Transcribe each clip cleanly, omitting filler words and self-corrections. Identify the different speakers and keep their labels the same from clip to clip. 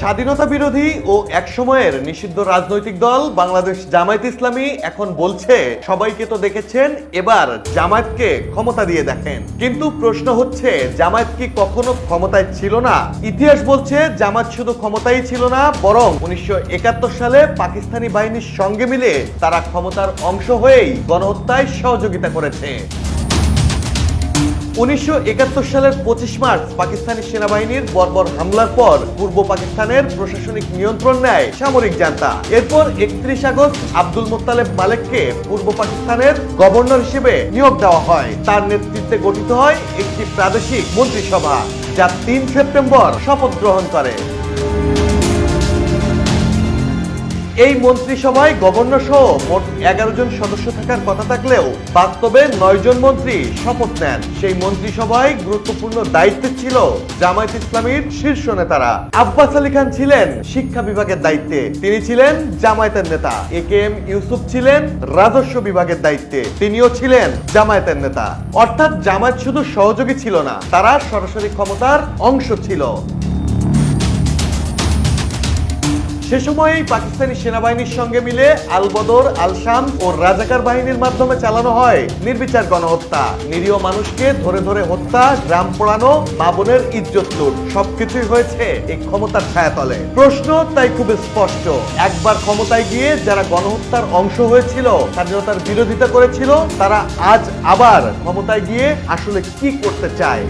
Speaker 1: স্বাধীনতা বিরোধী ও একসময়ের নিষিদ্ধ রাজনৈতিক দল বাংলাদেশ জামায়াত ইসলামী এখন বলছে সবাইকে তো দেখেছেন, এবার জামায়াতকে ক্ষমতা দিয়ে দেখেন। কিন্তু প্রশ্ন হচ্ছে, জামায়াত কি কখনো ক্ষমতায় ছিল না? ইতিহাস বলছে জামায়াত শুধু ক্ষমতায় ছিল না, বরং 1971 সালে পাকিস্তানি বাহিনীর সঙ্গে মিলে তারা ক্ষমতার অংশ হয়েই গণহত্যায় সহযোগিতা করেছে। 1971 সালের 25 মার্চ পাকিস্তানি সেনাবাহিনীর বর্বর হামলার পর পূর্ব পাকিস্তানের প্রশাসনিক নিয়ন্ত্রণ নেয় সামরিক জান্তা। এরপর 31 আগস্ট আব্দুল মোত্তালেব মালেককে পূর্ব পাকিস্তানের গভর্নর হিসেবে নিয়োগ দেওয়া হয়। তার নেতৃত্বে গঠিত হয় একটি প্রাদেশিক মন্ত্রিসভা, যা 3 সেপ্টেম্বর শপথ গ্রহণ করে। এই মন্ত্রিসভায় গভর্নর সহ মোট 11 জন সদস্য থাকার কথা থাকলেও বাস্তবে 9 জন মন্ত্রী শপথ নেন। সেই মন্ত্রিসভায় গুরুত্বপূর্ণ দায়িত্বে ছিল জামায়াত ইসলামীর শীর্ষ নেতারা। আব্বাস আলী খান ছিলেন শিক্ষা বিভাগের দায়িত্বে, তিনি ছিলেন জামায়াতের নেতা। AKM ইউসুফ ছিলেন রাজস্ব বিভাগের দায়িত্বে, তিনিও ছিলেন জামায়াতের নেতা। অর্থাৎ জামায়াত শুধু সহযোগী ছিল না, তারা সরাসরি ক্ষমতার অংশ ছিল। সে সময়েই পাকিস্তানি সেনাবাহিনীর সঙ্গে মিলে আল বদর, আল শাম ও রাজাকার বাহিনীর মাধ্যমে চালানো হয় নির্বিচার গণহত্যা। নিরীহ মানুষকে ধরে ধরে হত্যা, গ্রাম পোড়ানো, মা বোনের ইজ্জত লুট, সবকিছুই হয়েছে এই ক্ষমতার ছায়াতলে। প্রশ্ন তাই খুব স্পষ্ট, একবার ক্ষমতায় গিয়ে যারা গণহত্যার অংশ হয়েছিল, স্বাধীনতার বিরোধিতা করেছিল, তারা আজ আবার ক্ষমতায় গিয়ে আসলে কি করতে চায়?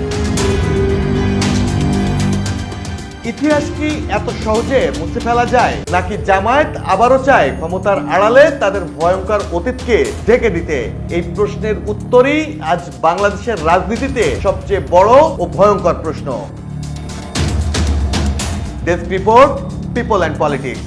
Speaker 1: ইতিহাস কি এত সহজে মুছে ফেলা যায়, নাকি জামায়াত আবারও চায় ক্ষমতার আড়ালে তাদের ভয়ঙ্কর অতীতকে ঢেকে দিতে? এই প্রশ্নের উত্তরই আজ বাংলাদেশের রাজনীতিতে সবচেয়ে বড় ও ভয়ঙ্কর প্রশ্ন। Desk report, people and politics.